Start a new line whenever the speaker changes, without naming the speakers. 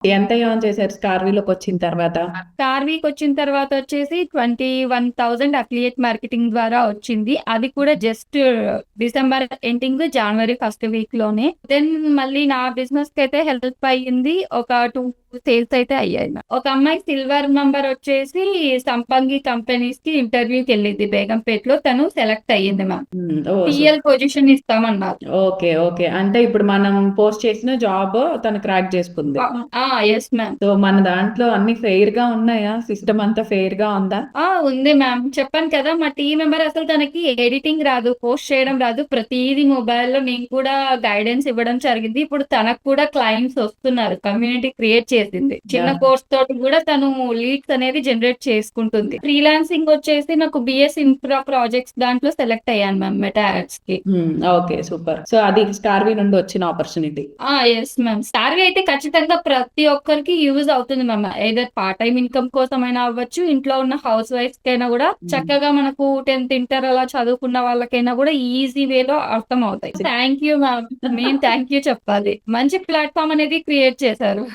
ఎంత ఎర్న్ చేశారు స్టార్వీలోకి వచ్చిన తర్వాత?
స్టార్వీకి వచ్చిన తర్వాత వచ్చేసి 21,000 అఫిలియేట్ మార్కెటింగ్ ద్వారా వచ్చింది. అది కూడా జస్ట్ డిసెంబర్ ఎండింగ్, జనవరి ఫస్ట్ వీక్ లోనే. దెన్ మళ్ళీ నా బిజినెస్ కి అయితే హెల్ప్ అయ్యింది. ఒక 2 సేల్స్ అయితే అయ్యాయి. ఒక అమ్మాయి సిల్వర్ మెంబర్ వచ్చేసి సంపంగి కంపెనీస్ కి ఇంటర్వ్యూకి వెళ్ళింది బేగంపేటలో. తను సెలెక్ట్ అయ్యింది మ్యామ్.
ఓ
టిఎల్ పొజిషన్ ఇస్తామన్నారు.
ఓకే ఓకే, అంటే ఇప్పుడు మనం పోస్ట్ చేసిన జాబ్ తను క్రాక్ చేసుకుంది.
Yes ma'am.
సో మన దాంట్లో అన్ని ఫెయిర్ గా ఉన్నాయా? సిస్టమ్ అంతా ఫెయిర్ గా ఉందా?
ఉంది మ్యామ్. చెప్పాను కదా, మా టీం మెంబర్ అసలు తనకి ఎడిటింగ్ రాదు, పోస్ట్ చేయడం రాదు. ప్రతిదీ మొబైల్లో నేను కూడా గైడెన్స్ ఇవ్వడం జరిగింది. ఇప్పుడు తనకు కూడా క్లయింట్స్ వస్తున్నారు. కమ్యూనిటీ క్రియేట్ చేసింది. చిన్న కోర్స్ తోటి కూడా తను లీడ్స్ అనేది జనరేట్ చేసుకుంటుంది. ఫ్రీలాన్సింగ్ వచ్చేసి నాకు బిఎస్ ఇన్ఫ్రా ప్రాజెక్ట్స్ దాంట్లో సెలెక్ట్ అయ్యాను మ్యామ్, మెటా యాడ్స్ కి.
Okay super. సో అది స్టార్వీ నుండి వచ్చిన ఆపర్చునిటీ.
Yes ma'am. స్టార్వీ అయితే ఖచ్చితంగా ప్రతి ఒక్కరికి యూజ్ అవుతుంది ma'am. Either part time income కోసం అయినా అవ్వచ్చు, ఇంట్లో ఉన్న హౌస్ వైఫ్స్ కైనా కూడా చక్కగా మనకు 10th ఇంటర్ అలా చదువుకున్న వాళ్ళకైనా కూడా ఈజీ వేలో అర్థం అవుతాయి. Thank you ma'am. మేము థ్యాంక్ యూ చెప్పాలి. మంచి ప్లాట్ఫామ్ అనేది క్రియేట్ చేశారు.